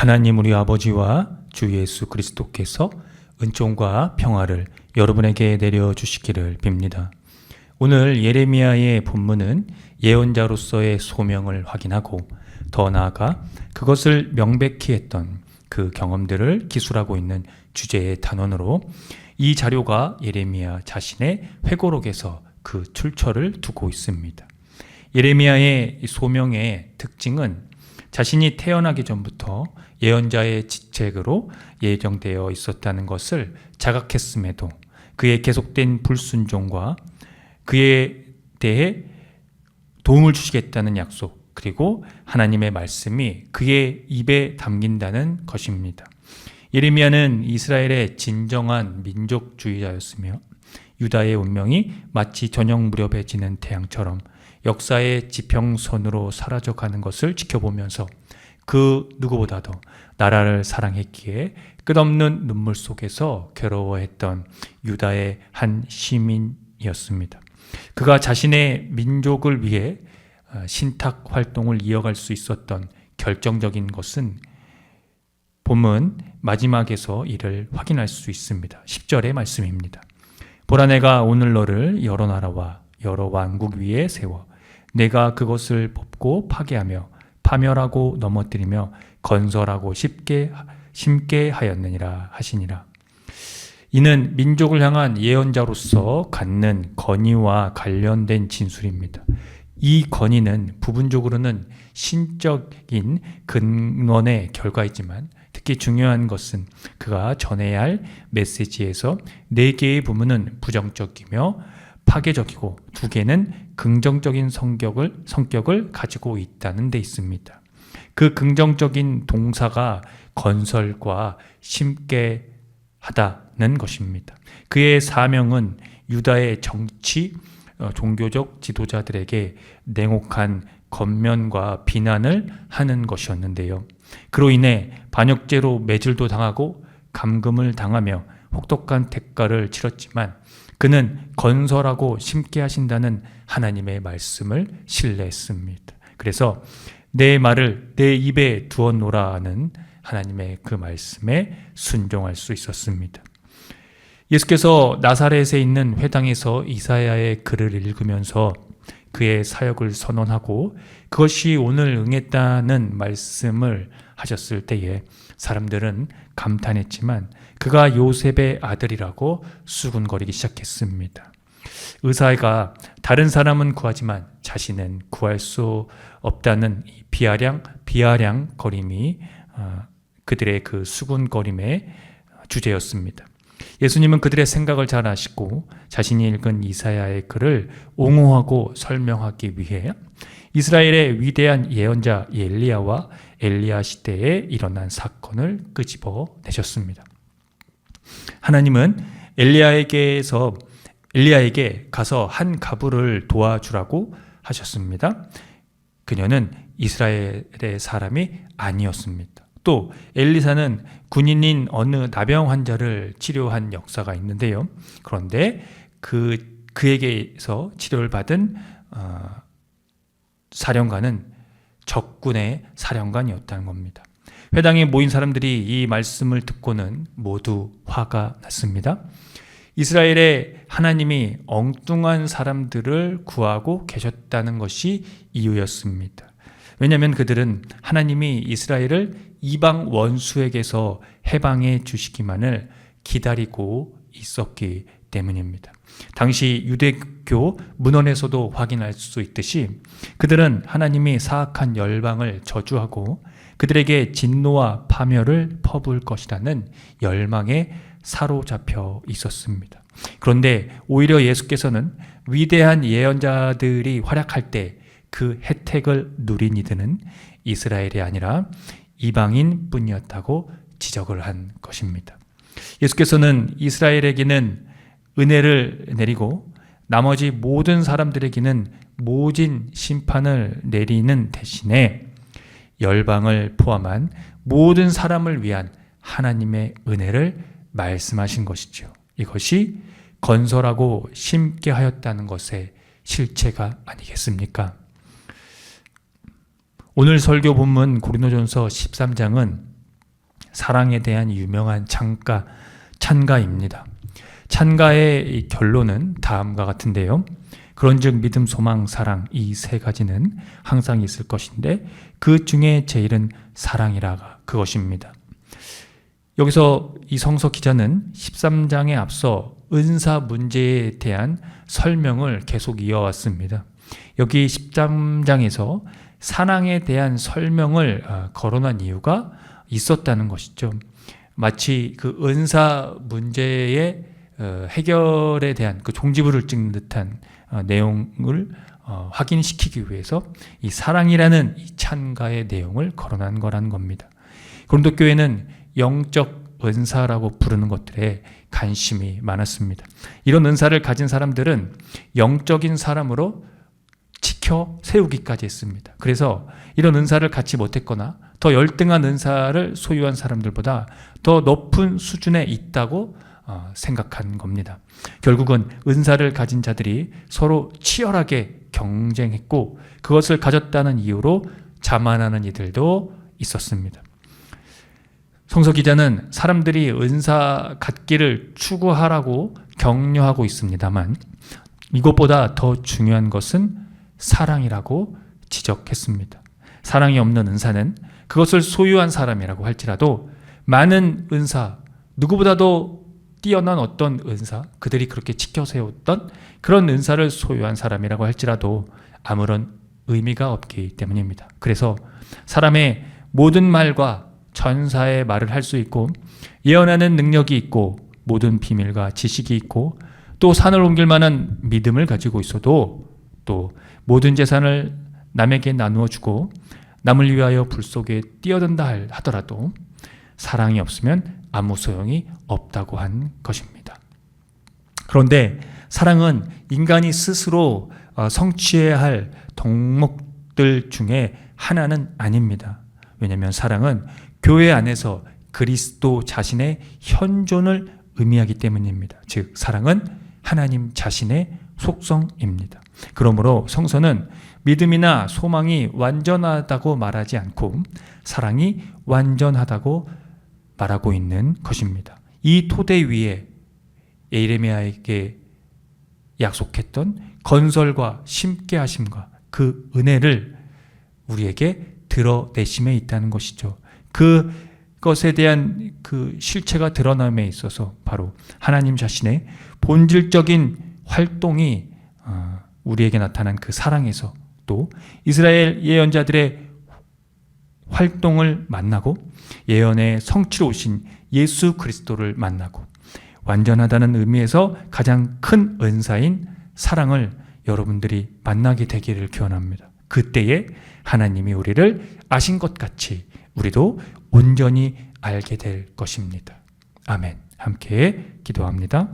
하나님 우리 아버지와 주 예수 그리스도께서 은총과 평화를 여러분에게 내려주시기를 빕니다. 오늘 예레미야의 본문은 예언자로서의 소명을 확인하고 더 나아가 그것을 명백히 했던 그 경험들을 기술하고 있는 주제의 단원으로 이 자료가 예레미야 자신의 회고록에서 그 출처를 두고 있습니다. 예레미야의 소명의 특징은 자신이 태어나기 전부터 예언자의 직책으로 예정되어 있었다는 것을 자각했음에도 그의 계속된 불순종과 그에 대해 도움을 주시겠다는 약속, 그리고 하나님의 말씀이 그의 입에 담긴다는 것입니다. 예레미야는 이스라엘의 진정한 민족주의자였으며 유다의 운명이 마치 저녁 무렵에 지는 태양처럼 역사의 지평선으로 사라져가는 것을 지켜보면서 그 누구보다도 나라를 사랑했기에 끝없는 눈물 속에서 괴로워했던 유다의 한 시민이었습니다. 그가 자신의 민족을 위해 신탁 활동을 이어갈 수 있었던 결정적인 것은 본문 마지막에서 이를 확인할 수 있습니다. 10절의 말씀입니다. 보라, 내가 오늘 너를 여러 나라와 여러 왕국 위에 세워 내가 그것을 뽑고 파괴하며 파멸하고 넘어뜨리며 건설하고 심게 하였느니라 하시니라. 이는 민족을 향한 예언자로서 갖는 건의와 관련된 진술입니다. 이 건의는 부분적으로는 신적인 근원의 결과이지만 특히 중요한 것은 그가 전해야 할 메시지에서 4개의 부분은 부정적이며 파괴적이고 2개는 긍정적인 성격을 가지고 있다는 데 있습니다. 그 긍정적인 동사가 건설과 심게 하다는 것입니다. 그의 사명은 유다의 정치, 종교적 지도자들에게 냉혹한 권면과 비난을 하는 것이었는데요. 그로 인해 반역죄로 매질도 당하고 감금을 당하며 혹독한 대가를 치렀지만 그는 건설하고 심게 하신다는 하나님의 말씀을 신뢰했습니다. 그래서 내 말을 내 입에 두었노라는 하나님의 그 말씀에 순종할 수 있었습니다. 예수께서 나사렛에 있는 회당에서 이사야의 글을 읽으면서 그의 사역을 선언하고 그것이 오늘 응했다는 말씀을 하셨을 때에 사람들은 감탄했지만 그가 요셉의 아들이라고 수군거리기 시작했습니다. 의사가 다른 사람은 구하지만 자신은 구할 수 없다는 비아량 거림이 그들의 그 수군거림의 주제였습니다. 예수님은 그들의 생각을 잘 아시고 자신이 읽은 이사야의 글을 옹호하고 설명하기 위해 이스라엘의 위대한 예언자 엘리야와 엘리야 시대에 일어난 사건을 끄집어내셨습니다. 하나님은 엘리야에게 가서 한 가부를 도와주라고 하셨습니다. 그녀는 이스라엘의 사람이 아니었습니다. 또 엘리사는 군인인 어느 나병 환자를 치료한 역사가 있는데요. 그런데 그에게서 치료를 받은 사령관은 적군의 사령관이었다는 겁니다. 회당에 모인 사람들이 이 말씀을 듣고는 모두 화가 났습니다. 이스라엘의 하나님이 엉뚱한 사람들을 구하고 계셨다는 것이 이유였습니다. 왜냐하면 그들은 하나님이 이스라엘을 이방 원수에게서 해방해 주시기만을 기다리고 있었기 때문입니다. 당시 유대교 문헌에서도 확인할 수 있듯이 그들은 하나님이 사악한 열방을 저주하고 그들에게 진노와 파멸을 퍼부을 것이라는 열망에 사로잡혀 있었습니다. 그런데 오히려 예수께서는 위대한 예언자들이 활약할 때 그 혜택을 누린 이들은 이스라엘이 아니라 이방인 뿐이었다고 지적을 한 것입니다. 예수께서는 이스라엘에게는 은혜를 내리고 나머지 모든 사람들에게는 모진 심판을 내리는 대신에 열방을 포함한 모든 사람을 위한 하나님의 은혜를 말씀하신 것이죠. 이것이 건설하고 심게 하였다는 것의 실체가 아니겠습니까? 오늘 설교 본문 고린도전서 13장은 사랑에 대한 유명한 찬가입니다. 찬가의 이 결론은 다음과 같은데요. 그런즉 믿음, 소망, 사랑 이 세 가지는 항상 있을 것인데 그 중에 제일은 사랑이라 그것입니다. 여기서 이 성서 기자는 13장에 앞서 은사 문제에 대한 설명을 계속 이어왔습니다. 여기 13장에서 사랑에 대한 설명을 거론한 이유가 있었다는 것이죠. 마치 그 은사 문제의 해결에 대한 그 종지부를 찍는 듯한 내용을 확인시키기 위해서 이 사랑이라는 이 찬가의 내용을 거론한 거라는 겁니다. 고린도 교회는 영적 은사라고 부르는 것들에 관심이 많았습니다. 이런 은사를 가진 사람들은 영적인 사람으로 지켜 세우기까지 했습니다. 그래서 이런 은사를 갖지 못했거나 더 열등한 은사를 소유한 사람들보다 더 높은 수준에 있다고 생각한 겁니다. 결국은 은사를 가진 자들이 서로 치열하게 경쟁했고 그것을 가졌다는 이유로 자만하는 이들도 있었습니다. 성서 기자는 사람들이 은사 갖기를 추구하라고 격려하고 있습니다만 이것보다 더 중요한 것은 사랑이라고 지적했습니다. 사랑이 없는 은사는 그것을 소유한 사람이라고 할지라도 많은 은사, 누구보다도 뛰어난 어떤 은사, 그들이 그렇게 지켜세웠던 그런 은사를 소유한 사람이라고 할지라도 아무런 의미가 없기 때문입니다. 그래서 사람의 모든 말과 전사의 말을 할 수 있고 예언하는 능력이 있고 모든 비밀과 지식이 있고 또 산을 옮길 만한 믿음을 가지고 있어도 또 모든 재산을 남에게 나누어 주고 남을 위하여 불 속에 뛰어든다 하더라도 사랑이 없으면 아무 소용이 없다고 한 것입니다. 그런데 사랑은 인간이 스스로 성취해야 할 덕목들 중에 하나는 아닙니다. 왜냐하면 사랑은 교회 안에서 그리스도 자신의 현존을 의미하기 때문입니다. 즉 사랑은 하나님 자신의 속성입니다. 그러므로 성서는 믿음이나 소망이 완전하다고 말하지 않고 사랑이 완전하다고 말하고 있는 것입니다. 이 토대 위에 예레미야에게 약속했던 건설과 심게 하심과 그 은혜를 우리에게 드러내심에 있다는 것이죠. 그것에 대한 그 실체가 드러남에 있어서 바로 하나님 자신의 본질적인 활동이 우리에게 나타난 그 사랑에서 또 이스라엘 예언자들의 활동을 만나고 예언의 성취로 오신 예수 그리스도를 만나고 완전하다는 의미에서 가장 큰 은사인 사랑을 여러분들이 만나게 되기를 기원합니다. 그때에 하나님이 우리를 아신 것 같이 우리도 온전히 알게 될 것입니다. 아멘. 함께 기도합니다.